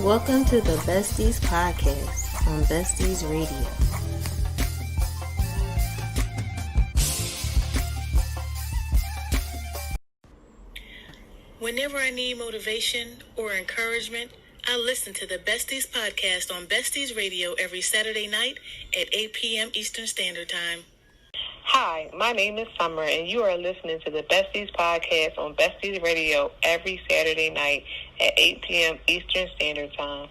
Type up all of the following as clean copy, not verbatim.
Welcome to the Besties Podcast on Besties Radio. Whenever I need motivation or encouragement, I listen to the Besties Podcast on Besties Radio every Saturday night at 8 p.m. Eastern Standard Time. Hi, my name is Summer, and you are listening to the Besties Podcast on Besties Radio every Saturday night at 8 p.m. Eastern Standard Time.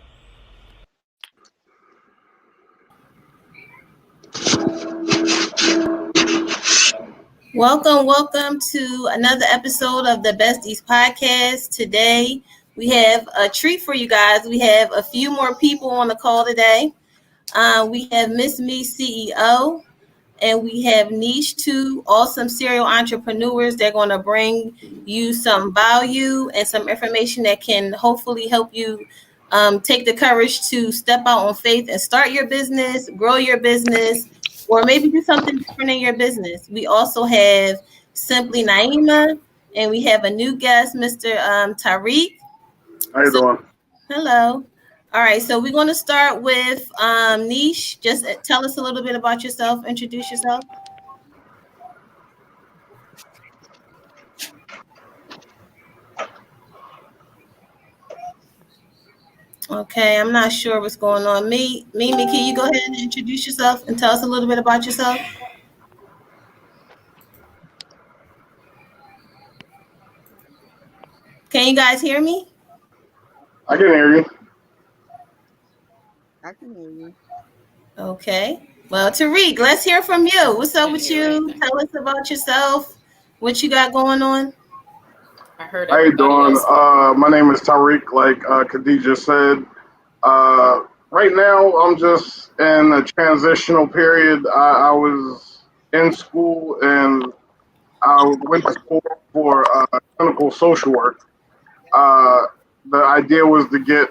Welcome to another episode of the Besties Podcast. Today, we have a treat for you guys. We have a few more people on the call today. We have Miss Me CEO, and we have Nisha, two awesome serial entrepreneurs. They're going to bring you some value and some information that can hopefully help you take the courage to step out on faith and start your business, grow your business, or maybe do something different in your business. We also have Simply Naima, and we have a new guest, Mr. Tariq. How you doing? Hello. All right, so we're going to start with Nisha. Just tell us a little bit about yourself. Introduce yourself. Okay, I'm not sure what's going on. Mimi, can you go ahead and introduce yourself and tell us a little bit about yourself? Can you guys hear me? I can hear you. I can hear you. Okay. Well, Tariq, let's hear from you. What's up with you? Tell us about yourself. What you got going on? I heard. How you doing? My name is Tariq, like Khadija said. Right now, I'm just in a transitional period. I was in school and I went to school for clinical social work. The idea was to get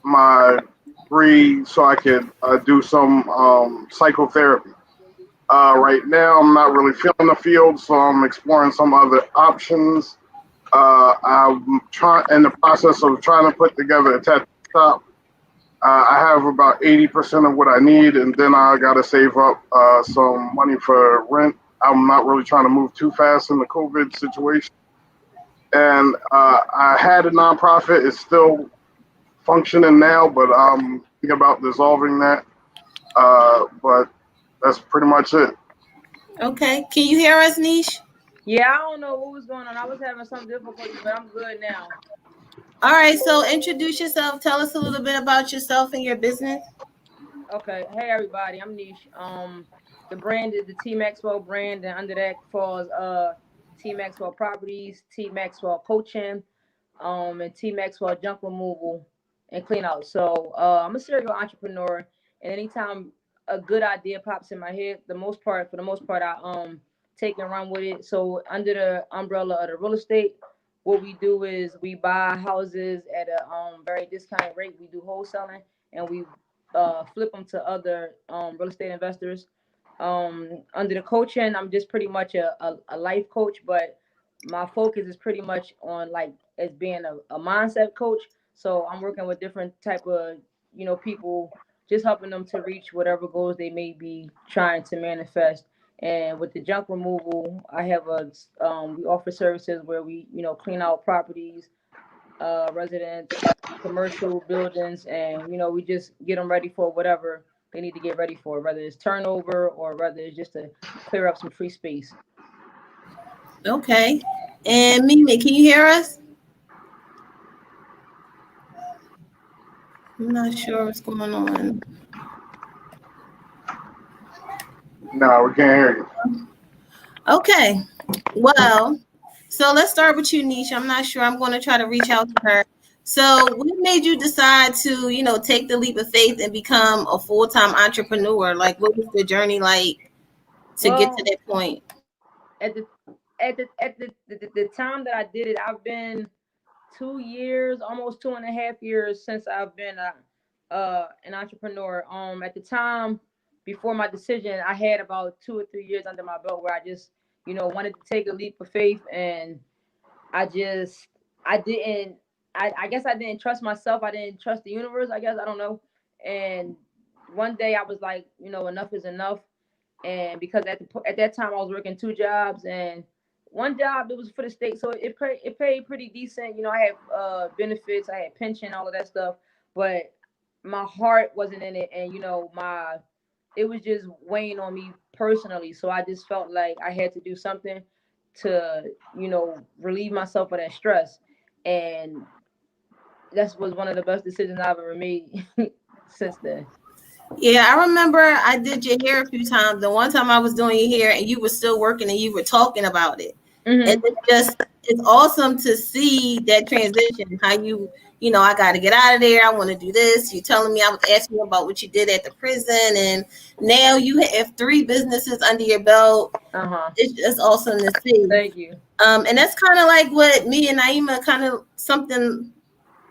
my degree so I could do some psychotherapy. Right now, I'm not really feeling the field, so I'm exploring some other options. I'm in the process of trying to put together a tattoo shop. I have about 80% of what I need, and then I got to save up some money for rent. I'm not really trying to move too fast in the COVID situation. And I had a nonprofit. It's still functioning now, but I'm thinking about dissolving that. But that's pretty much it. Okay. Can you hear us, Nisha? Yeah, I don't know what was going on. I was having some difficulty, but I'm good now. All right. So introduce yourself. Tell us a little bit about yourself and your business. Okay. Hey, everybody. I'm Nisha. The brand is the T Maxwell brand, and under that falls T Maxwell Properties, T Maxwell Coaching, and T Maxwell Junk Removal and Clean Out. So I'm a serial entrepreneur, and anytime a good idea pops in my head, for the most part, I take and run with it. So under the umbrella of the real estate, what we do is we buy houses at a very discounted rate. We do wholesaling, and we flip them to other real estate investors. Under the coaching, I'm just pretty much a life coach, but my focus is pretty much on like as being a mindset coach. So I'm working with different type of people, just helping them to reach whatever goals they may be trying to manifest. And with the junk removal, I have we offer services where we clean out properties, residents, commercial buildings, and we just get them ready for whatever they need to get ready for, whether it's turnover or whether it's just to clear up some free space. Okay. And Mimi, can you hear us? I'm not sure what's going on. No, we can't hear you. Okay. Well, so let's start with you, Nisha. I'm not sure. I'm going to try to reach out to her. So what made you decide to, take the leap of faith and become a full-time entrepreneur? Like, what was the journey like to get to that point? At the time that I did it, I've been 2 years, almost 2.5 years since I've been an entrepreneur. At the time before my decision, I had about 2 or 3 years under my belt where I just, wanted to take a leap of faith, and I didn't I guess I didn't trust myself. I didn't trust the universe. I guess I don't know. And one day I was like, enough is enough. And because at that time I was working 2 jobs, and one job it was for the state, so it paid pretty decent. I had benefits, I had pension, all of that stuff, but my heart wasn't in it, and it was just weighing on me personally. So I just felt like I had to do something to relieve myself of that stress, and that was one of the best decisions I've ever made since then. Yeah, I remember I did your hair a few times. The one time I was doing your hair and you were still working and you were talking about it. Mm-hmm. And it's awesome to see that transition, how I got to get out of there. I want to do this. You telling me, I was asking you about what you did at the prison, and now you have 3 businesses under your belt. It's just awesome to see. Thank you. And that's kind of like what me and Naima, kind of something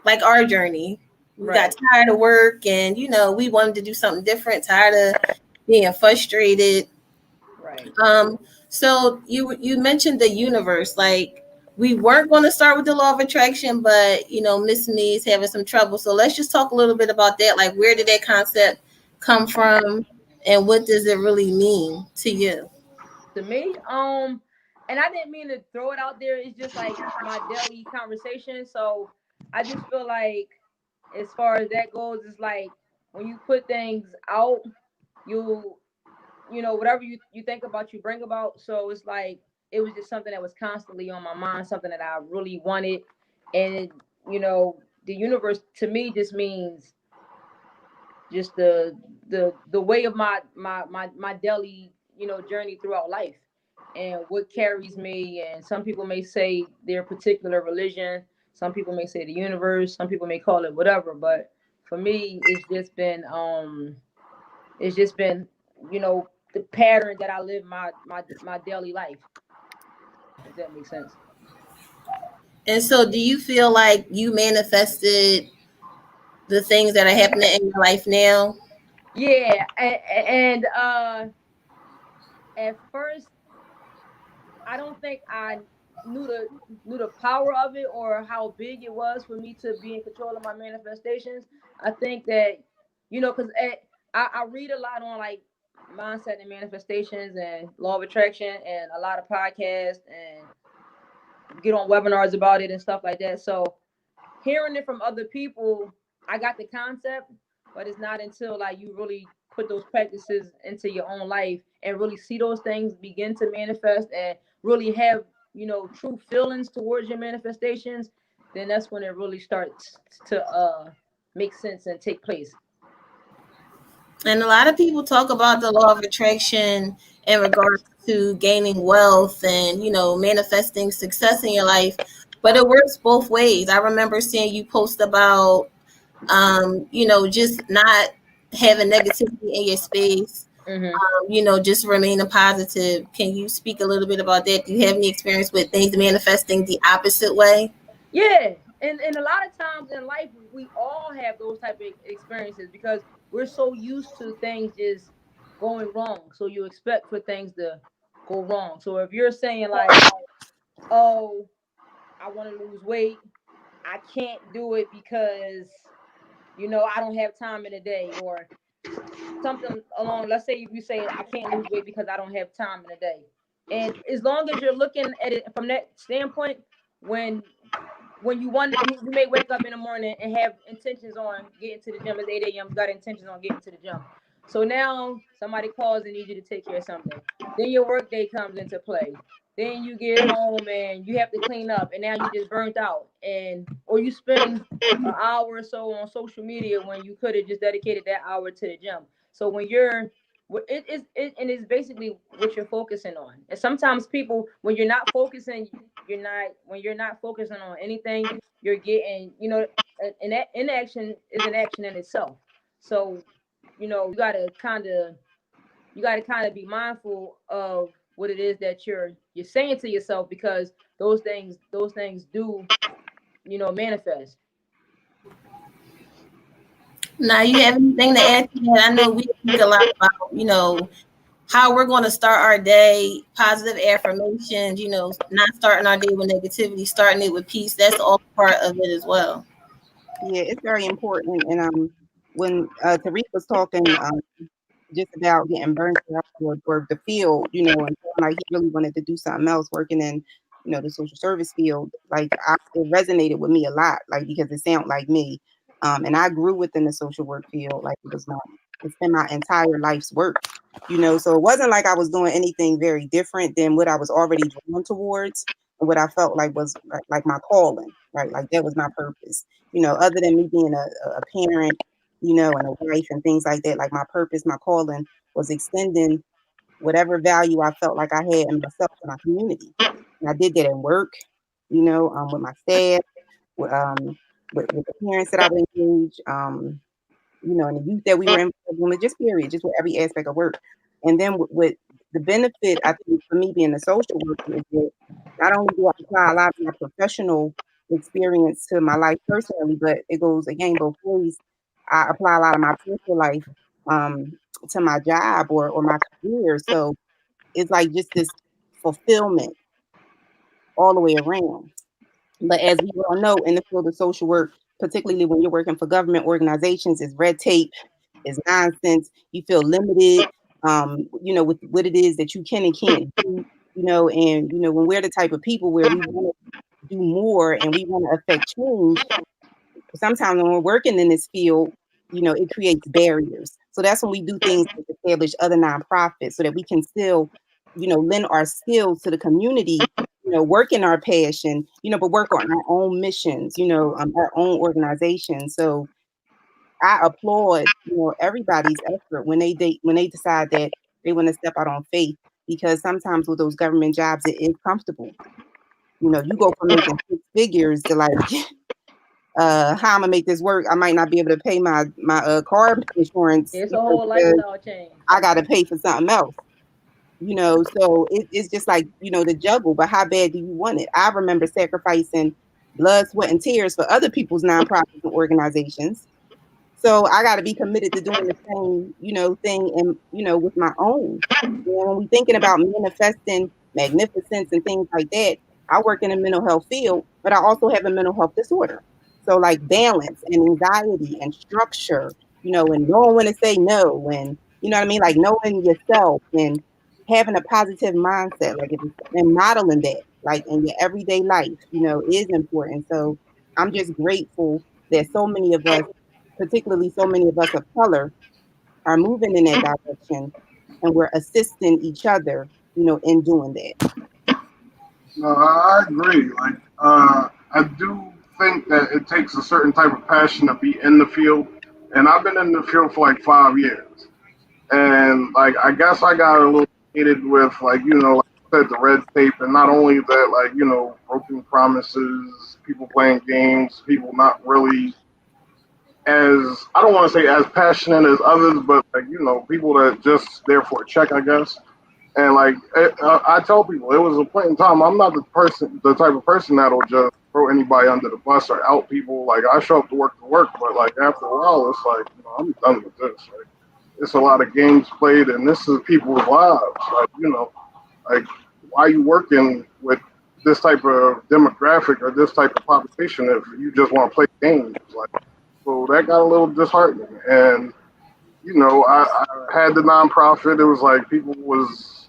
like our journey. We got tired of work, and we wanted to do something different, tired of being frustrated. Right. So you mentioned the universe. Like, we weren't going to start with the law of attraction, but Miss Me is having some trouble. So let's just talk a little bit about that. Like, where did that concept come from, and what does it really mean to you? To me, and I didn't mean to throw it out there. It's just like my daily conversation. So I just feel like, as far as that goes, it's like when you put things out, whatever you think about, you bring about. So it's like it was just something that was constantly on my mind, something that I really wanted. And the universe to me just means just the way of my daily journey throughout life, and what carries me. And some people may say their particular religion, some people may say the universe, some people may call it whatever, but for me it's just been the pattern that I live my daily life, if that makes sense. And so do you feel like you manifested the things that are happening in your life now? Yeah, and at first I don't think I knew the power of it, or how big it was for me to be in control of my manifestations. I think that because I read a lot on like mindset and manifestations and law of attraction, and a lot of podcasts, and get on webinars about it and stuff like that. So hearing it from other people, I got the concept, but it's not until like you really put those practices into your own life and really see those things begin to manifest, and really have true feelings towards your manifestations, then that's when it really starts to make sense and take place. And a lot of people talk about the law of attraction in regards to gaining wealth and manifesting success in your life, but it works both ways. I remember seeing you post about just not having negativity in your space. Just remaining positive. Can you speak a little bit about that? Do you have any experience with things manifesting the opposite way? Yeah, and a lot of times in life we all have those type of experiences, because we're so used to things just going wrong. So you expect for things to go wrong. So if you're saying like, oh, I want to lose weight, I can't do it because I don't have time in a day, or something along, let's say if you say I can't lose weight because I don't have time in a day. And as long as you're looking at it from that standpoint, when you may wake up in the morning and have intentions on getting to the gym. It's 8 a.m. You got intentions on getting to the gym. So now somebody calls and needs you to take care of something. Then your work day comes into play. Then you get home and you have to clean up, and now you just burnt out, or you spend an hour or so on social media when you could have just dedicated that hour to the gym. So when it's basically what you're focusing on. And sometimes people, when you're not focusing on anything, you're getting, and that inaction is an action in itself. So, you gotta kind of be mindful of what it is that you're saying to yourself, because those things do, manifest. Now, you have anything to add to that? I know we speak a lot about, how we're going to start our day, positive affirmations, not starting our day with negativity, starting it with peace. That's all part of it as well. Yeah, it's very important. And when Tariq was talking just about getting burnt out or the field, and feeling like he really wanted to do something else, working in, the social service field, like it resonated with me a lot, like because it sounded like me. And I grew within the social work field, like it's been my entire life's work, so it wasn't like I was doing anything very different than what I was already drawn towards and what I felt like was like my calling, right? Like that was my purpose, other than me being a parent, and a wife and things like that. Like my purpose, my calling was extending whatever value I felt like I had in myself to my community. And I did that in work, with my staff, with, with the parents that I would engage, and the youth that we were involved with, just period, just with every aspect of work. And then with the benefit, I think, for me being a social worker is that not only do I apply a lot of my professional experience to my life personally, but it goes again both ways. I apply a lot of my personal life to my job or my career. So it's like just this fulfillment all the way around. But as we all know, in the field of social work, particularly when you're working for government organizations, is red tape, is nonsense. You feel limited, with what it is that you can and can't do, and when we're the type of people where we want to do more and we want to affect change, sometimes when we're working in this field, it creates barriers. So that's when we do things like establish other nonprofits so that we can still, lend our skills to the community, work in our passion, but work on our own missions, our own organization. So I applaud, everybody's effort when they decide that they want to step out on faith, because sometimes with those government jobs, it is comfortable. You go from making 6 figures to like, how I'm gonna make this work? I might not be able to pay my car insurance. It's a whole lifestyle change. I got to pay for something else. So it's just like, the juggle. But how bad do you want it? I remember sacrificing blood, sweat, and tears for other people's nonprofits and organizations. So I got to be committed to doing the same, thing, and with my own. When we thinking about manifesting magnificence and things like that, I work in a mental health field, but I also have a mental health disorder. So like balance and anxiety and structure, and knowing when to say no, and you know what I mean, like knowing yourself and having a positive mindset, like and modeling that, like in your everyday life, is important. So I'm just grateful that so many of us, particularly so many of us of color, are moving in that direction, and we're assisting each other, in doing that. No, I agree. Like, I do think that it takes a certain type of passion to be in the field, and I've been in the field for like 5 years, and like I guess I got a little jaded with like like I said, the red tape, and not only that, like broken promises, people playing games, people not really as I don't want to say as passionate as others, but like people that just there for a check, I guess. And like I tell people, it was a point in time. I'm not the type of person that'll just throw anybody under the bus or out people. Like I show up to work, but like after a while, it's like I'm done with this. Like it's a lot of games played, and this is people's lives. Like like why are you working with this type of demographic or this type of population if you just want to play games? Like so that got a little disheartening, and I had the nonprofit. It was like people was,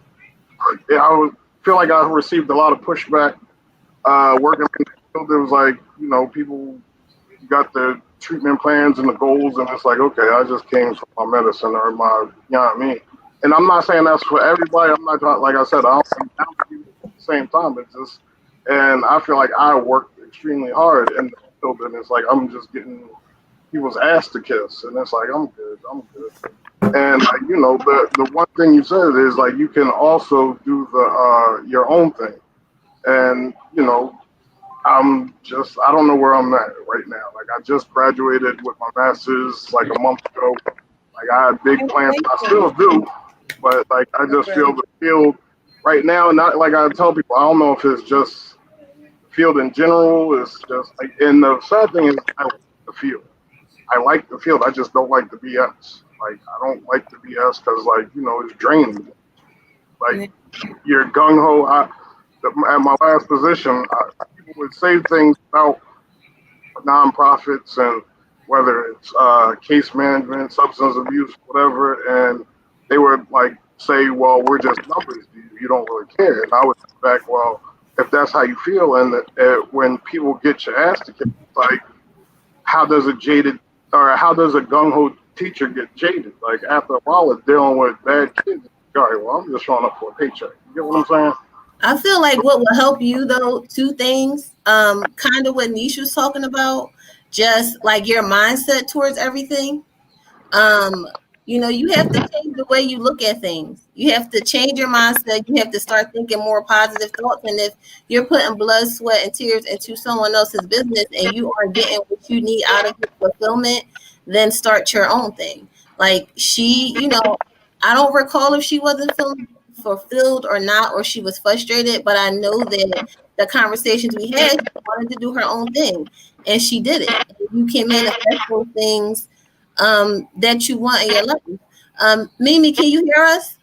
I would feel like I received a lot of pushback working in the field. It was like people got the treatment plans and the goals, and it's like okay, I just came for my medicine or my, what I mean. And I'm not saying that's for everybody. I'm not like I said. I don't at the same time. It's just, and I feel like I worked extremely hard in the field, and it's like I'm just getting people's ass to kiss, and it's like I'm good. And like the one thing you said is like you can also do the your own thing, and I don't know where I'm at right now. Like I just graduated with my master's like a month ago. Like I had big plans, I still do, but like I just feel the field right now. Not like I tell people, I don't know if it's just field in general. It's just like, and the sad thing is I like the field. I like the field. I just don't like the BS. Like I don't like the BS because like it's draining. Like you're gung ho. At my last position, people would say things about nonprofits and whether it's case management, substance abuse, whatever, and they would like say, "Well, we're just numbers. You don't really care." And I would say back, "Well, if that's how you feel, and when people get your ass to kick, it's like, how does a jaded or how does a gung ho teacher get jaded? Like after a while of dealing with bad kids, all right, well, I'm just showing up for a paycheck. You get what I'm saying?" I feel like what will help you though, two things, kind of what Nisha was talking about, just like your mindset towards everything. Um, you have to change the way you look at things. You have to change your mindset. You have to start thinking more positive thoughts. And if you're putting blood, sweat, and tears into someone else's business and you aren't getting what you need out of your fulfillment, then start your own thing. Like I don't recall if she wasn't feeling fulfilled or not, or she was frustrated, but I know that the conversations we had, she wanted to do her own thing and she did it. You can manifest those things that you want in your life. Mimi, can you hear us?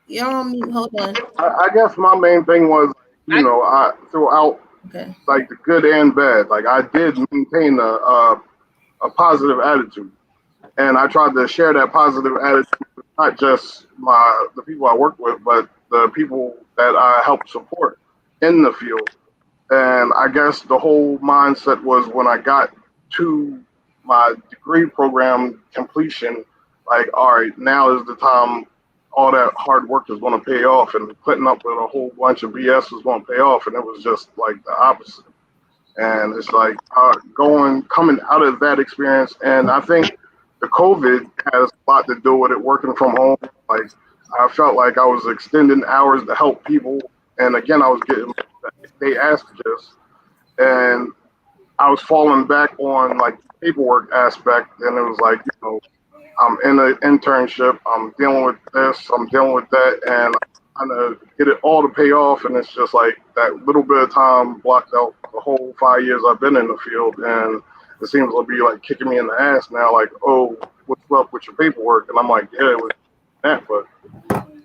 You're on mute. Hold on. I guess my main thing was, I throughout Okay. like the good and bad, like I did maintain a positive attitude, and I tried to share that positive attitude with not just the people I work with, but the people that I help support in the field. And I guess the whole mindset was when I got to my degree program completion, like, all right, now is the time all that hard work is going to pay off, and putting up with a whole bunch of BS was going to pay off. And it was just like the opposite. And it's like coming out of that experience. And I think the COVID has a lot to do with it, working from home. Like, I felt like I was extending hours to help people. And again, I was getting, they asked this, and I was falling back on like the paperwork aspect. And it was like, I'm in an internship, I'm dealing with this, I'm dealing with that, and I'm trying to get it all to pay off. And it's just like that little bit of time blocked out the whole 5 years I've been in the field. And it seems to be like kicking me in the ass now, like, "Oh, what's up with your paperwork?" And I'm like, "Yeah, it was that," but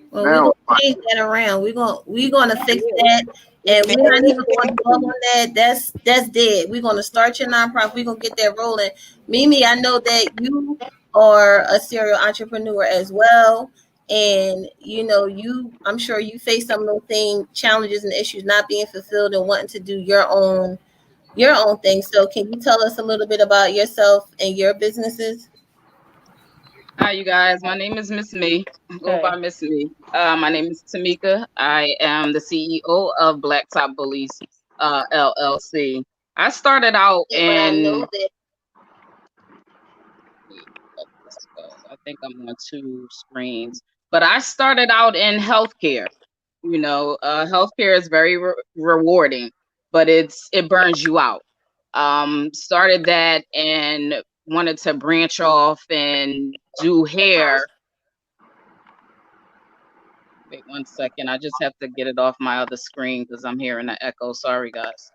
well, now we're gonna change that around. We're gonna fix that. And we're not even going to dwell on that. That's dead. We're going to start your nonprofit. We're going to get that rolling. Mimi, I know that you are a serial entrepreneur as well. And I'm sure you face some of those challenges and issues, not being fulfilled and wanting to do your own thing. So can you tell us a little bit about yourself and your businesses? Hi, you guys. My name is Miss Me. Go by Miss Me. My name is Tamika. I am the CEO of Blacktop Bullies LLC. I started out in. I think I'm on two screens, but I started out in healthcare. Healthcare is very rewarding, but it burns you out. Started that and wanted to branch off and do hair. Wait 1 second. I just have to get it off my other screen because I'm hearing the echo. Sorry, guys.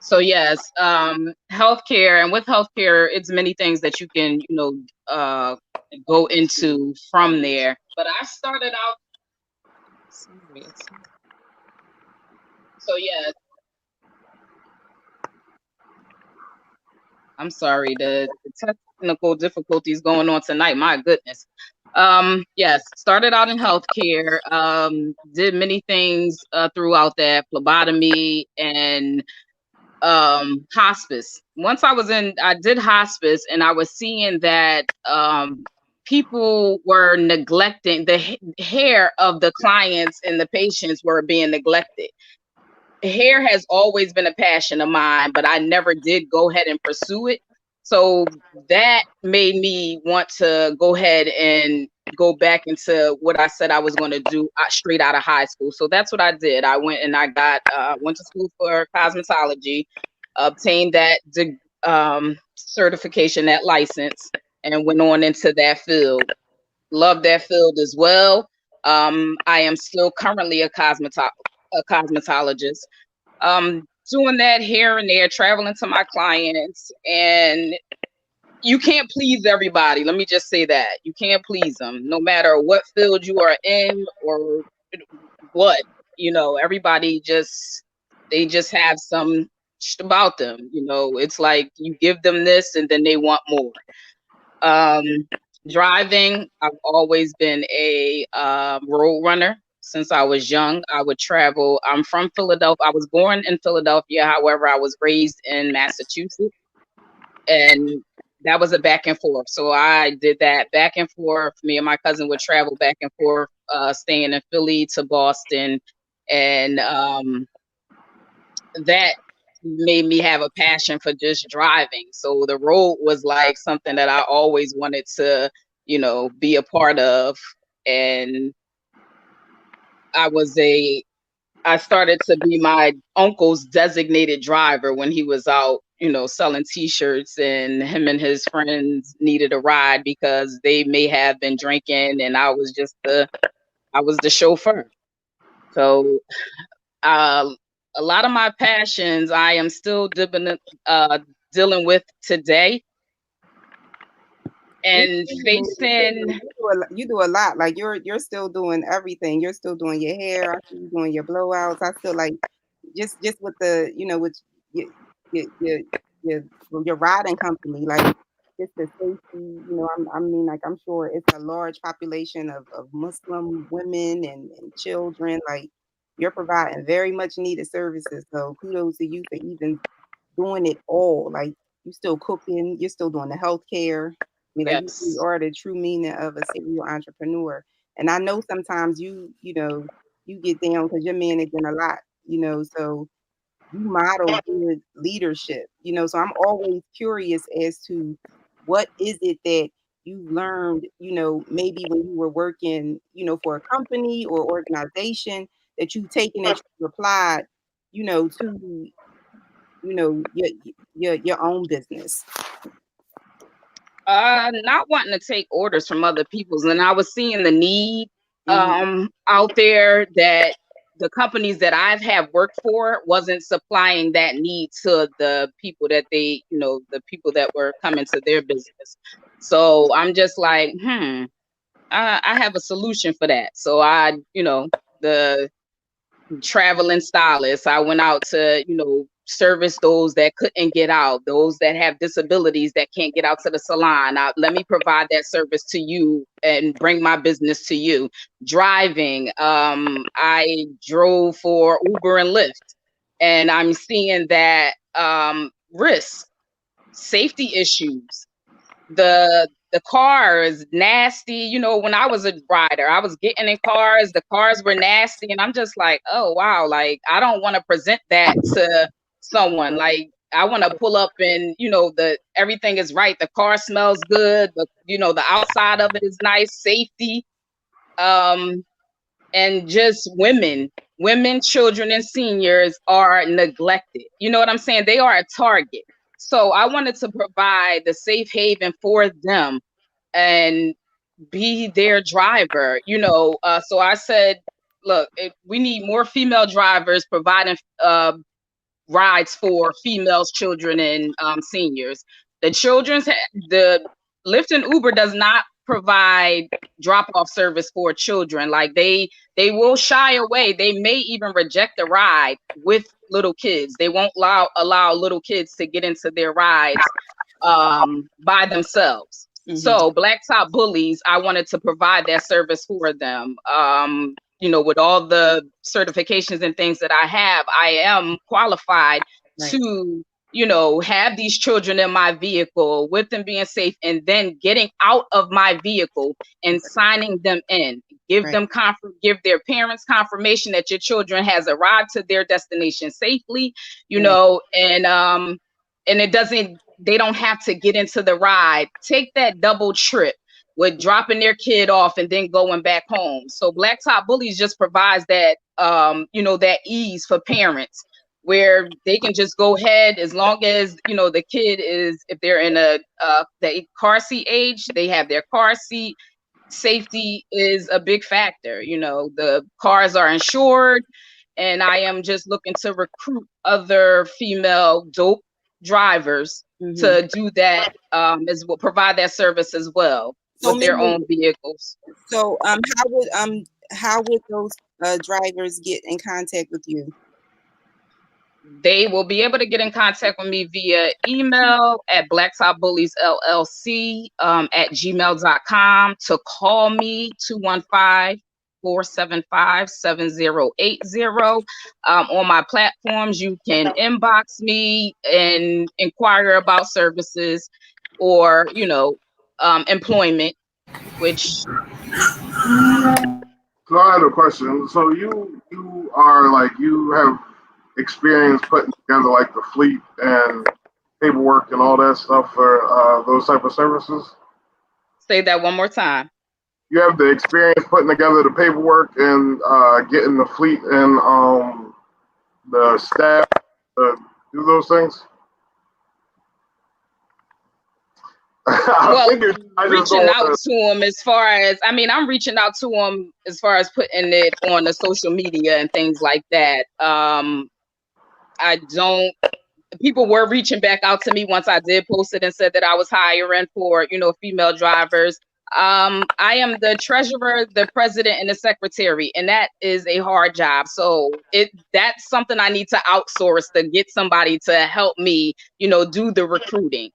So yes, healthcare, and with healthcare, it's many things that you can, go into from there. But I started out. So yeah. I'm sorry, the technical difficulties going on tonight. My goodness. Yes, started out in healthcare, did many things throughout that, phlebotomy and hospice. Once I did hospice, and I was seeing that people were neglecting the hair of the clients, and the patients were being neglected. Hair has always been a passion of mine, but I never did go ahead and pursue it. So that made me want to go ahead and go back into what I said I was going to do straight out of high school. So that's what I did. I went and I went to school for cosmetology, obtained that certification, that license, and went on into that field. Love that field as well. I am still currently a cosmetologist, doing that here and there, traveling to my clients, and you can't please everybody. Let me just say that. You can't please them, no matter what field you are in or what. Everybody they just have some shit about them. It's like you give them this and then they want more. Driving, I've always been a road runner. Since I was young, I would travel. I'm from Philadelphia. I was born in Philadelphia. However, I was raised in Massachusetts. And that was a back and forth. So I did that back and forth. Me and my cousin would travel back and forth, staying in Philly to Boston. And that made me have a passion for just driving. So the road was like something that I always wanted to, be a part of. And I started to be my uncle's designated driver when he was out, selling T-shirts, and him and his friends needed a ride because they may have been drinking, and I was the chauffeur. So a lot of my passions I am still dealing with today. And facing, you do a lot. Like you're still doing everything. You're still doing your hair. I see you doing your blowouts. I feel like just with the with your riding company, like just the safety. I mean, like I'm sure it's a large population of Muslim women and children. Like you're providing very much needed services. So kudos to you for even doing it all. Like you still cooking. You're still doing the healthcare. I mean, like yes. you are the true meaning of a serial entrepreneur. And I know sometimes you get down because your man is in a lot, so you model good leadership, so I'm always curious as to what is it that you learned, maybe when you were working, for a company or organization that you taken that you applied, to, your own business. Not wanting to take orders from other people's, and I was seeing the need out there that the companies that I've have worked for wasn't supplying that need to the people that the people that were coming to their business. So I'm just like, I have a solution for that. So the traveling stylist, I went out to, service those that couldn't get out, those that have disabilities that can't get out to the salon. Let me provide that service to you and bring my business to you. Driving, I drove for Uber and Lyft, and I'm seeing that risk, safety issues. The car is nasty. When I was a rider, I was getting in cars, the cars were nasty, and I'm just like, oh wow, like I don't want to present that to someone. Like I want to pull up and everything is right, the car smells good, the outside of it is nice, safety, and just women, children, and seniors are neglected. You know what I'm saying? They are a target. So I wanted to provide the safe haven for them and be their driver, so I said, look, we need more female drivers providing rides for females, children, and seniors. The Lyft and Uber does not provide drop-off service for children. Like they will shy away. They may even reject a ride with little kids. They won't allow little kids to get into their rides by themselves. So Blacktop Bullies, I wanted to provide that service for them. With all the certifications and things that I am qualified to, have these children in my vehicle with them being safe, and then getting out of my vehicle and signing them in, give their parents confirmation that your children has arrived to their destination safely, and they don't have to get into the ride, take that double trip with dropping their kid off and then going back home. So Blacktop Bullies just provides that, that ease for parents, where they can just go ahead, as long as, the kid is, if they're in the car seat age, they have their car seat. Safety is a big factor. The cars are insured, and I am just looking to recruit other female dope drivers to do that, as well, provide that service as well with their own vehicles. So how would those drivers get in contact with you? They will be able to get in contact with me via email at blacktopbulliesllc at gmail.com, to call me 215-475-7080. On my platforms, you can inbox me and inquire about services or, employment, which. So I had a question. So you are like, you have experience putting together like the fleet and paperwork and all that stuff for those type of services? Say that one more time. You have the experience putting together the paperwork and getting the fleet and the staff to do those things? Well, reaching out to them as far as, I'm reaching out to them as far as putting it on the social media and things like that. People were reaching back out to me once I did post it and said that I was hiring for, female drivers. I am the treasurer, the president, and the secretary, and that is a hard job. So that's something I need to outsource, to get somebody to help me, do the recruiting.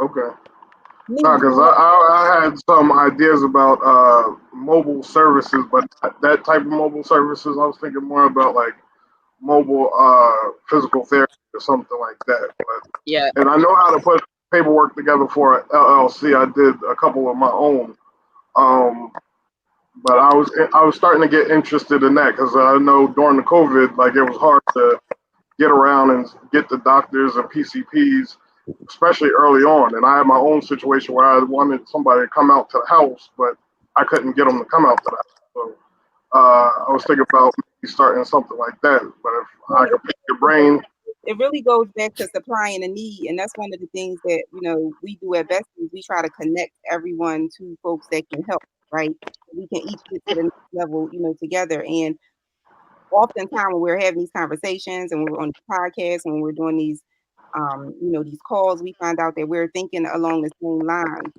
Okay. No, because I had some ideas about mobile services, but that type of mobile services, I was thinking more about like mobile physical therapy or something like that. But, yeah. And I know how to put paperwork together for an LLC. I did a couple of my own. But I was starting to get interested in that because I know during the COVID, like it was hard to get around and get the doctors and PCPs, especially early on. And I had my own situation where I wanted somebody to come out to the house, but I couldn't get them to come out to the house. So I was thinking about maybe starting something like that. But if I could pick your brain. It really goes back to supplying a need. And that's one of the things that, we do at Besties. We try to connect everyone to folks that can help, right? We can each get to the next level, together. And oftentimes when we're having these conversations and we're on the podcast and when we're doing these, these calls, we find out that we're thinking along the same lines.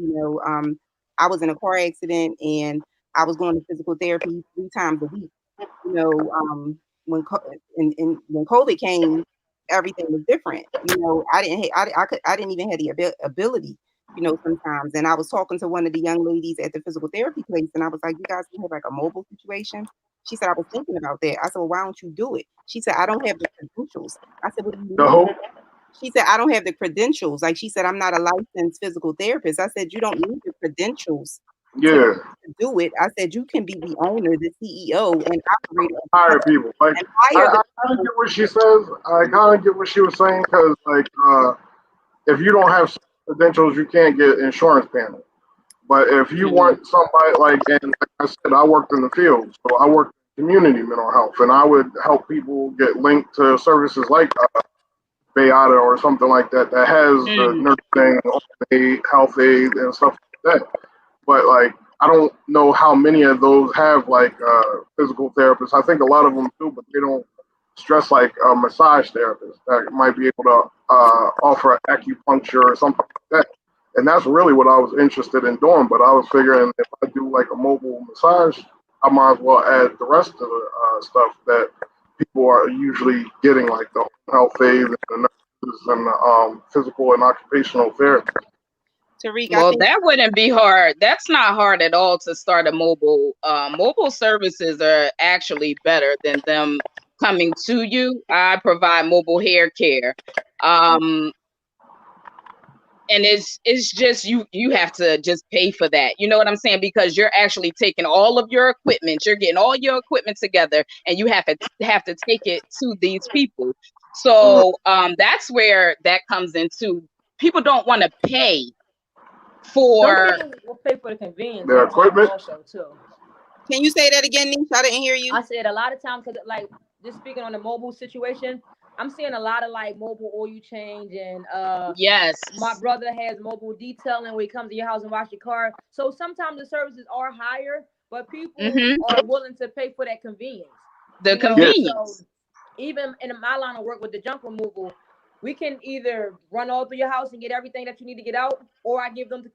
I was in a car accident and I was going to physical therapy 3 times a week. When COVID came, everything was different. I didn't even have the ability, sometimes. And I was talking to one of the young ladies at the physical therapy place, and I was like, "You guys can have like a mobile situation." She said, "I was thinking about that." I said, "Well, why don't you do it?" She said, "I don't have the credentials." I said, "What do you mean?" No. She said, "I don't have the credentials." Like she said, "I'm not a licensed physical therapist." I said, "You don't need the credentials to do it." I said, "You can be the owner, the CEO, and operator. Hire people." Like I kind of get what she says. I kind of get what she was saying because, like, if you don't have credentials, you can't get insurance panel. But if you want somebody like I said, I worked in the field, so I worked in community mental health, and I would help people get linked to services like Bayada or something like that has the nursing, aid, health aid, and stuff like that. But like, I don't know how many of those have like physical therapists. I think a lot of them do, but they don't stress like a massage therapist that might be able to offer acupuncture or something like that. And that's really what I was interested in doing. But I was figuring if I do like a mobile massage, I might as well add the rest of the stuff that people are usually getting, like the health aid and the nurses and the physical and occupational therapy. Tariq, well, that wouldn't be hard. That's not hard at all to start a mobile. Mobile services are actually better than them coming to you. I provide mobile hair care. And it's just you have to just pay for that. You know what I'm saying? Because you're actually taking all of your equipment, you're getting all your equipment together, and you have to take it to these people. So that's where that comes into. People don't want to pay for. Some people will pay for the convenience. Their equipment. Also, too. Can you say that again, Nisha? I didn't hear you. I said a lot of times, because like just speaking on the mobile situation, I'm seeing a lot of like mobile oil change and yes. My brother has mobile detailing where he comes to your house and wash your car. So sometimes the services are higher, but people are willing to pay for that convenience. The convenience. So even in my line of work with the junk removal, we can either run all through your house and get everything that you need to get out, or I give them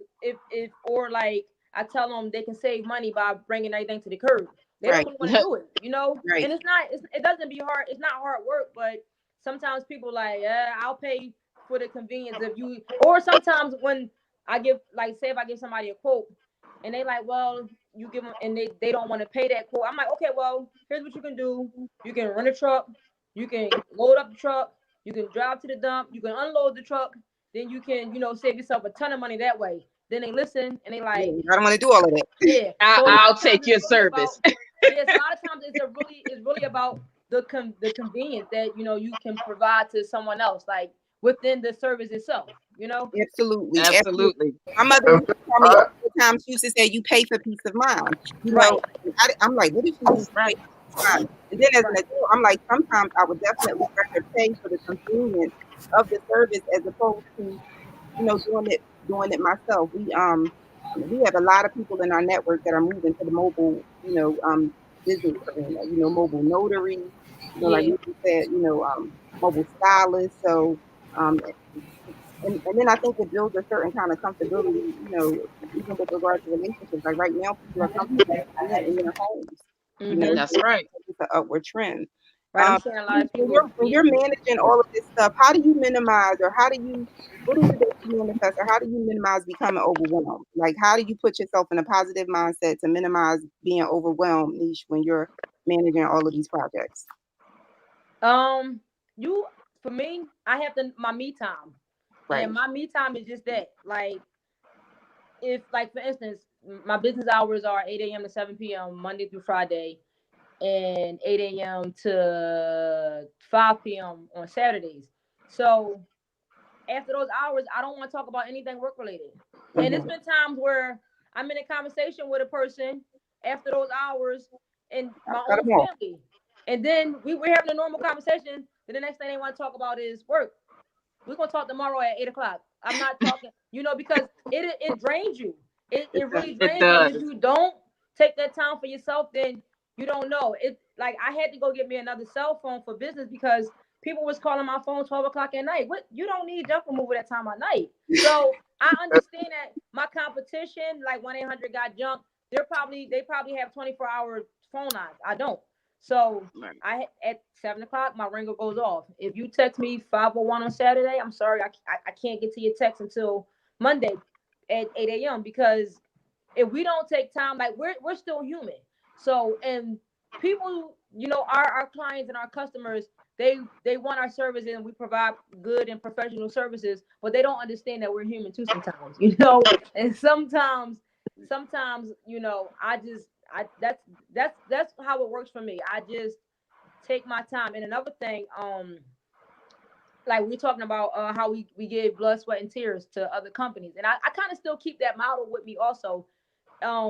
or like I tell them they can save money by bringing everything to the curb. They don't Right. really want to do it, you know. Right. And it doesn't be hard. It's not hard work, but sometimes people like, I'll pay for the convenience of you. Or sometimes when I give, like, say if I give somebody a quote and they like, well, you give them, and they don't want to pay that quote. I'm like, okay, well, here's what you can do. You can rent a truck. You can load up the truck. You can drive to the dump. You can unload the truck. Then you can, save yourself a ton of money that way. Then they listen and they like, I don't want to do all of that. yeah. I'll take your service. Yes, a lot of times it's really about the convenience that you can provide to someone else, like within the service itself. Absolutely. My mother used to tell me all the time. She used to say, "You pay for peace of mind." Right. I'm like, what is she mean? Right. And then as an adult, I'm like, sometimes I would definitely rather pay for the convenience of the service as opposed to, doing it myself. We have a lot of people in our network that are moving to the mobile, business arena. Mobile notary, like you said, mobile stylist. So, and then I think it builds a certain kind of comfortability, even with regard to relationships. Like right now, people are comfortable in their homes. That's right. It's an upward trend. Right, I'm seeing a lot of people. When you're managing all of this stuff, how do you minimize, or what is it that you manifest, or how do you minimize becoming overwhelmed? Like, how do you put yourself in a positive mindset to minimize being overwhelmed, Nisha, when you're managing all of these projects? For me, I have my me time. Right. And my me time is just that. Like, if, like, for instance, my business hours are 8 a.m. to 7 p.m. Monday through Friday, and 8 a.m. to 5 p.m. on Saturdays. So after those hours, I don't want to talk about anything work related. Mm-hmm. And it's been times where I'm in a conversation with a person after those hours in my own family. And then we're having a normal conversation. Then the next thing they want to talk about is work. We're going to talk tomorrow at 8 o'clock. I'm not talking, because it drains you. It really drains you. And if you don't take that time for yourself, then you don't know. It, like, I had to go get me another cell phone for business because people was calling my phone 12 o'clock at night. What? You don't need junk removal that time at night. So I understand that my competition, like 1-800 Got Junk, they probably have 24-hour phone lines. I don't. So at 7 o'clock, my ringer goes off. If you text me 5:01 on Saturday, I'm sorry, I can't get to your text until Monday at 8 a.m. because if we don't take time, like we're still human. So, and people, our clients and our customers, they want our service and we provide good and professional services, but they don't understand that we're human too sometimes, and sometimes, that's how it works for me. I just take my time. And another thing, like we're talking about how we give blood, sweat, and tears to other companies. And I kind of still keep that model with me also.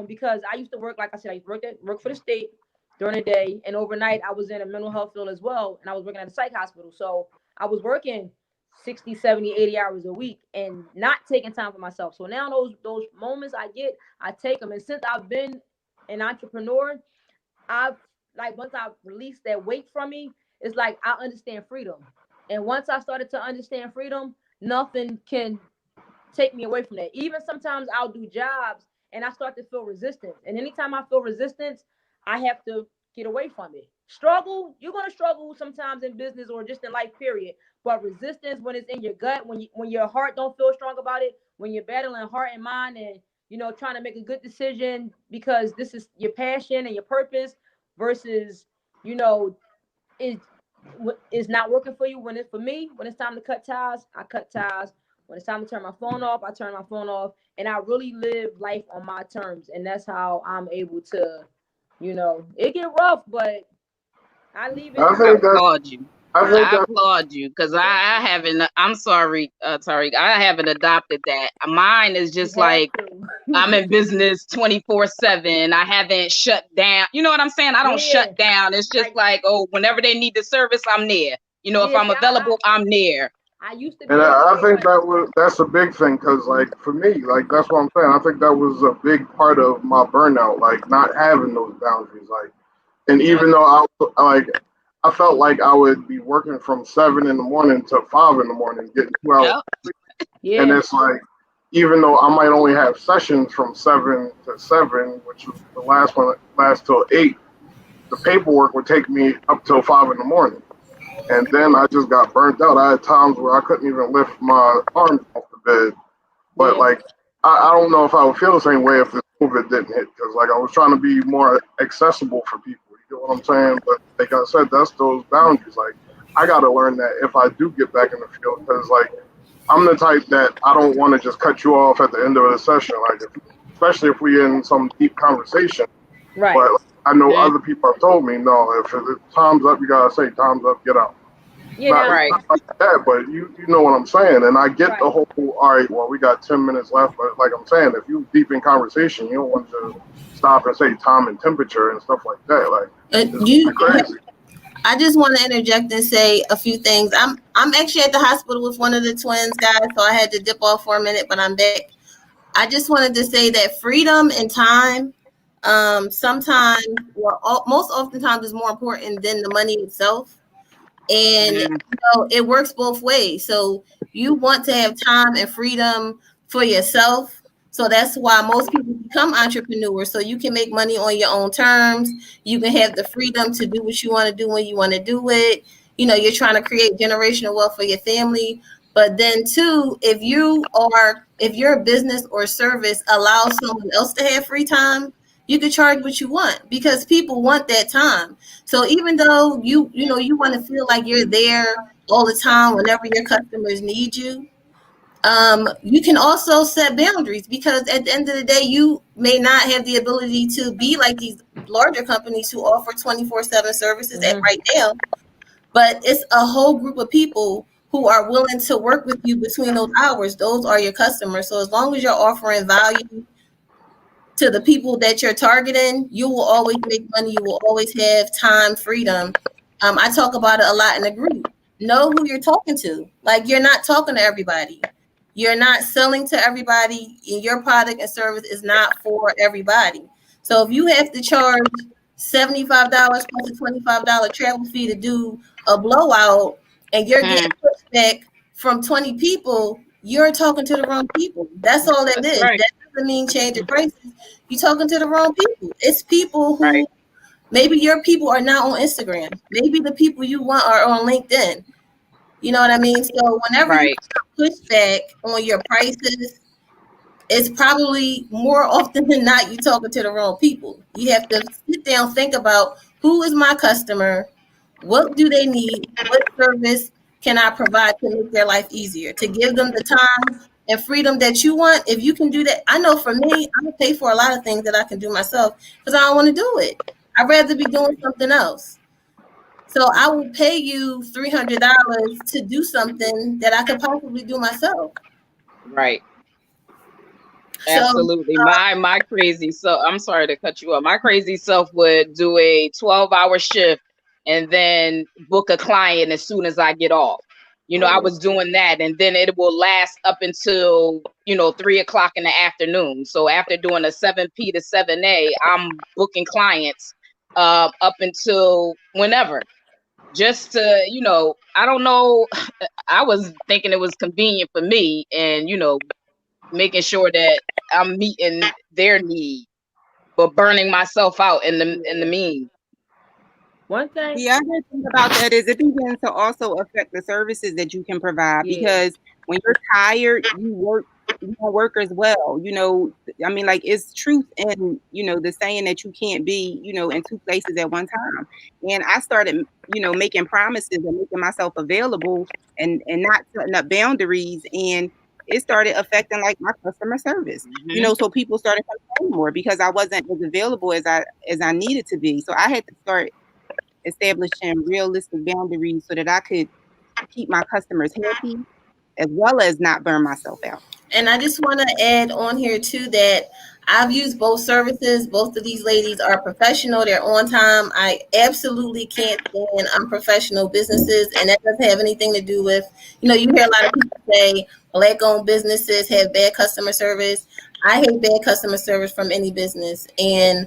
Because I used to work, like I said, I work for the state during the day, and overnight I was in a mental health field as well, and I was working at a psych hospital. So I was working 60, 70, 80 hours a week and not taking time for myself. So now those moments I get, I take them. And since I've been an entrepreneur, once I've released that weight from me, it's like I understand freedom. And once I started to understand freedom, nothing can take me away from that. Even sometimes I'll do jobs and I start to feel resistance. And anytime I feel resistance, I have to get away from it. Struggle, you're going to struggle sometimes in business or just in life, period. But resistance, when it's in your gut, when your heart don't feel strong about it, when you're battling heart and mind and, trying to make a good decision because this is your passion and your purpose versus, is not working for you. When it's time to cut ties, I cut ties. When it's time to turn my phone off, I turn my phone off. And I really live life on my terms. And that's how I'm able to, it get rough, but I leave it. I applaud you. I applaud you because I haven't, I'm sorry, Tariq, I haven't adopted that. Mine is just like, I'm in business 24/7. I haven't shut down. You know what I'm saying? I don't shut down. It's just like, whenever they need the service, I'm there. If I'm available, I'm there. I used to be. And I think that's a big thing because, like, for me, like, that's what I'm saying. I think that was a big part of my burnout, like, not having those boundaries. Like, and even though I felt like I would be working from 7 in the morning to 5 in the morning, getting 2 hours. Yep. Yeah. And it's like, even though I might only have sessions from 7 to 7, which was the last one that lasts till 8, the paperwork would take me up till 5 in the morning. And then I just got burnt out. I had times where I couldn't even lift my arms off the bed. But Yeah. like, I don't know if I would feel the same way if the COVID didn't hit, because like I was trying to be more accessible for people. You know what I'm saying? But like I said, that's those boundaries. Like, I got to learn that if I do get back in the field, because like I'm the type that I don't want to just cut you off at the end of the session, like especially if we're in some deep conversation. Right. But like, I know Mhm. other people have told me, no, if it's time's up, you gotta say time's up, get out. Yeah. Not, Right. not like that, but you know what I'm saying. And I get Right. the whole, all right, well, we got 10 minutes left, but like I'm saying, if you deep in conversation, you don't want to stop and say time and temperature and stuff like that. Like, it's crazy. I just want to interject and say a few things. I'm actually at the hospital with one of the twins, guys, so I had to dip off for a minute, but I'm back. I just wanted to say that freedom and time, sometimes, well, most oftentimes, is more important than the money itself. And it works both ways. So you want to have time and freedom for yourself. So that's why most people become entrepreneurs. So you can make money on your own terms. You can have the freedom to do what you want to do when you want to do it. You're trying to create generational wealth for your family. But then too, if your business or service allows someone else to have free time, you can charge what you want because people want that time. So even though you want to feel like you're there all the time whenever your customers need you, you can also set boundaries because at the end of the day, you may not have the ability to be like these larger companies who offer 24/7 services right now. But it's a whole group of people who are willing to work with you between those hours. Those are your customers. So as long as you're offering value to the people that you're targeting, you will always make money. You will always have time, freedom. I talk about it a lot in the group. Know who you're talking to. Like, you're not talking to everybody. You're not selling to everybody. And your product and service is not for everybody. So if you have to charge $75 plus a $25 travel fee to do a blowout and you're getting pushback from 20 people, you're talking to the wrong people. That's all that That's is. right. That doesn't mean change your prices. You're talking to the wrong people. It's people who Right. maybe your people are not on Instagram. Maybe the people you want are on LinkedIn. You know what I mean? So whenever you Right. push back on your prices, it's probably more often than not you talking to the wrong people. You have to sit down, think about who is my customer, what do they need, what service can I provide to make their life easier, to give them the time and freedom that you want. If you can do that, I know for me, I'm gonna pay for a lot of things that I can do myself because I don't want to do it. I'd rather be doing something else. So I will pay you $300 to do something that I could possibly do myself. Right. So Absolutely. My crazy self, I'm sorry to cut you off. My crazy self would do a 12-hour shift and then book a client as soon as I get off. I was doing that, and then it will last up until 3 o'clock in the afternoon. So after doing a 7 p to 7 a, I'm booking clients up until whenever. Just to, I don't know. I was thinking it was convenient for me, and making sure that I'm meeting their need, but burning myself out in the mean. One thing. The other thing about that is it begins to also affect the services that you can provide because when you're tired, you don't work as well. I mean, like, it's truth in, the saying that you can't be, in two places at one time. And I started, making promises and making myself available and not setting up boundaries. And it started affecting like my customer service, so people started complaining more because I wasn't as available as I needed to be. So I had to start establishing realistic boundaries so that I could keep my customers happy as well as not burn myself out. And I just want to add on here too that I've used both services. Both of these ladies are professional. They're on time. I absolutely can't stand unprofessional businesses. And that doesn't have anything to do with, you hear a lot of people say Black-owned businesses have bad customer service. I hate bad customer service from any business. And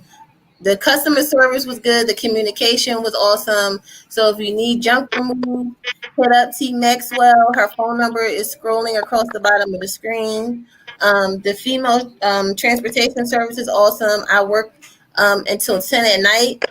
The customer service was good. The communication was awesome. So if you need junk removed, hit up T Maxwell. Her phone number is scrolling across the bottom of the screen. The female transportation service is awesome. I work until 10 at night,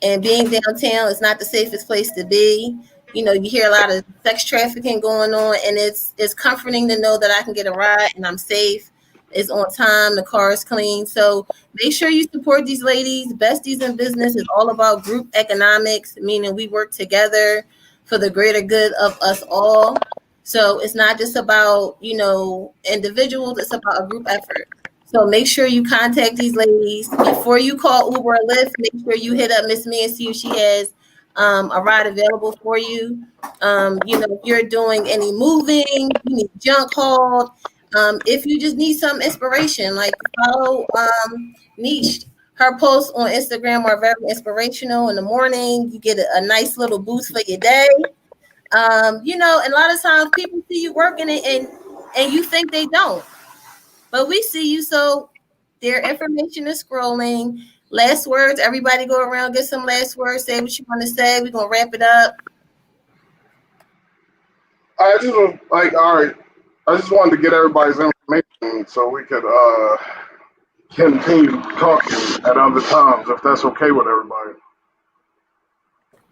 and being downtown is not the safest place to be. You know, you hear a lot of sex trafficking going on, and it's comforting to know that I can get a ride and I'm safe. It's on time. The car is clean. So make sure you support these ladies. Besties in Business is all about group economics, meaning we work together for the greater good of us all. So it's not just about, you know, individuals, it's about a group effort. So make sure you contact these ladies before you call Uber or Lyft. Make sure you hit up Miss Me and see if she has a ride available for you. You know, if you're doing any moving, you need junk hauled. If you just need some inspiration, like follow Nisha. Her posts on Instagram are very inspirational. In the morning, you get a nice little boost for your day. You know, and a lot of times people see you working it and you think they don't. But we see you, so their information is scrolling. Last words, everybody go around, get some last words, say what you want to say. We're gonna wrap it up. I just like, all right. I just wanted to get everybody's information so we could continue talking at other times, if that's okay with everybody.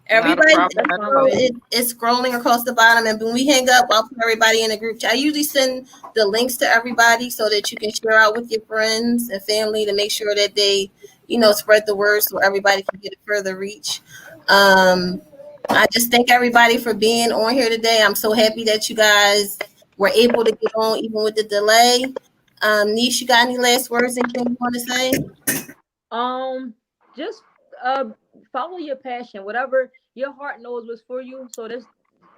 Everybody Problem. is scrolling across the bottom, and when we hang up, I'll put everybody in a group chat. I usually send the links to everybody so that you can share out with your friends and family to make sure that they, you know, spread the word so everybody can get a further reach. I just thank everybody for being on here today. I'm so happy that you guys were able to get on even with the delay. Nish, you got any last words? Anything you want to say? Just uh follow your passion, whatever your heart knows was for you. So this,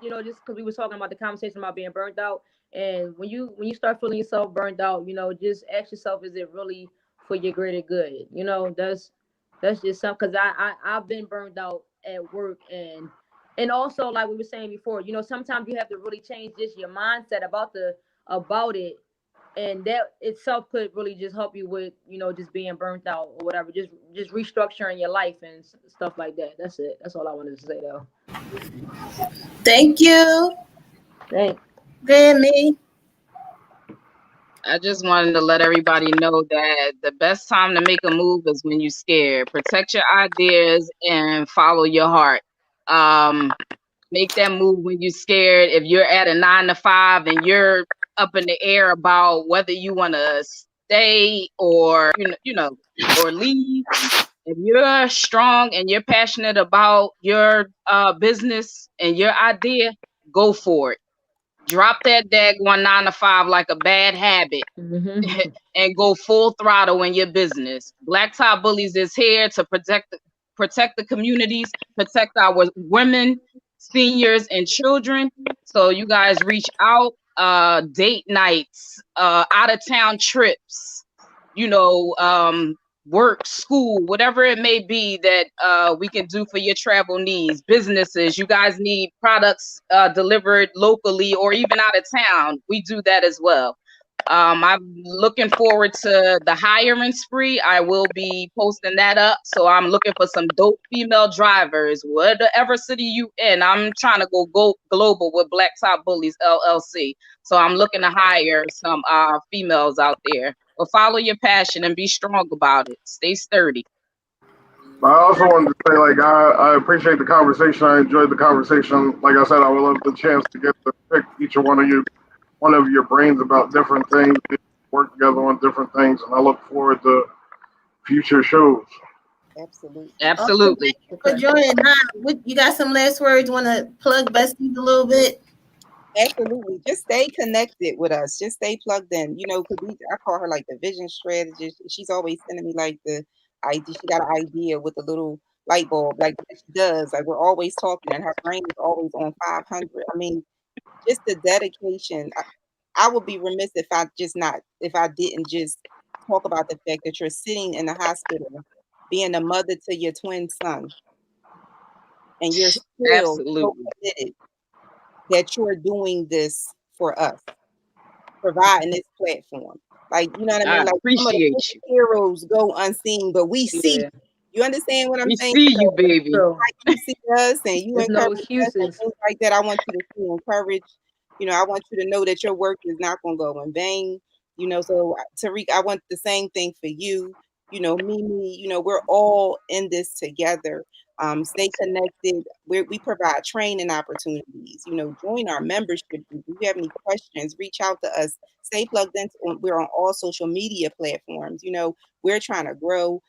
you know, just because we were talking about the conversation about being burnt out, and when you start feeling yourself burnt out, you know, just ask yourself, is it really for your greater good? You know, that's just something, because I've been burned out at work, and also, like we were saying before, you know, sometimes you have to really change just your mindset about it, and that itself could really just help you with, you know, just being burnt out or whatever, just restructuring your life and stuff like that. That's it. That's all I wanted to say though. Thank you. Thanks. Grammy. I just wanted to let everybody know that the best time to make a move is when you're scared. Protect your ideas and follow your heart. Make that move when you're scared. If you're at a 9 to 5 and you're up in the air about whether you want to stay or or leave, if you're strong and you're passionate about your business and your idea, go for it. Drop that daggone 9 to 5 like a bad habit Mm-hmm. and go full throttle in your business. Black Tie Bullies is here to protect the communities, protect our women, seniors, and children. So you guys reach out, date nights, out of town trips, you know, work, school, whatever it may be that we can do for your travel needs. Businesses, you guys need products delivered locally or even out of town. We do that as well. I'm looking forward to the hiring spree. I will be posting that up. So I'm looking for some dope female drivers, whatever city you in. I'm trying to go global with Black Top Bullies LLC. So I'm looking to hire some females out there. But follow your passion and be strong about it. Stay sturdy. I also wanted to say, like, I appreciate the conversation. I enjoyed the conversation. Like I said, I would love the chance to get to pick each one of your brains about different things, work together on different things, and I look forward to future shows. Absolutely. Absolutely. Thank you for joining. You got some last words? Want to plug Besties a little bit? Absolutely. Just stay connected with us. Just stay plugged in. You know, I call her like the vision strategist. She's always sending me like the idea. She got an idea with a little light bulb, like what she does. Like we're always talking, and her brain is always on 500. I mean, just the dedication. I would be remiss if I didn't just talk about the fact that you're sitting in the hospital, being a mother to your twin son, and you're still so Absolutely. committed that you're doing this for us, providing this platform. Like, you know what I mean? I Like some of the appreciate you. heroes go unseen, but we see Yeah. You understand what I'm We saying? see you, baby. So Like you see us and you there's no encourage us and excuses. things like that. I want you to feel encouraged. You know, I want you to know that your work is not going to go in vain. You know, so Tariq, I want the same thing for you. You know, Mimi, you know, we're all in this together. Stay connected. We provide training opportunities. You know, join our membership group. If you have any questions, reach out to us. Stay plugged in. We're on all social media platforms. You know, we're trying to grow.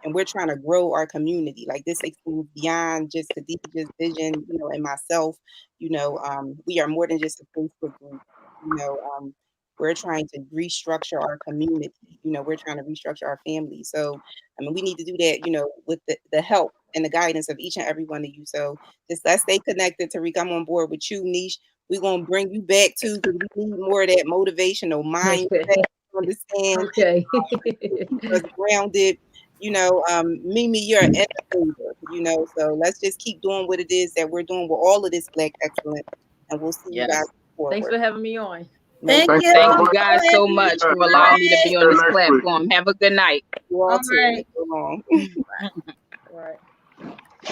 And we're trying to grow our community. Like this extends beyond just Khadijah's vision, you know, and myself. You know, we are more than just a Facebook group. You know, we're trying to restructure our community. You know, we're trying to restructure our family. So, I mean, we need to do that, you know, with the help and the guidance of each and every one of you. So just let's stay connected. Tariq, I'm on board with you, Nish. We're going to bring you back too, because we need more of that motivational mindset. Understand? Okay. Keep us grounded. You know, Mimi, you're an innovator, you know, so let's just keep doing what it is that we're doing with all of this Black excellence, and we'll see you guys Yes. Thanks forward. for having me on. Thank Thank you. Thank you. you guys so much for allowing me to be on this platform. Have a good night. You all All too. right. So long. All right.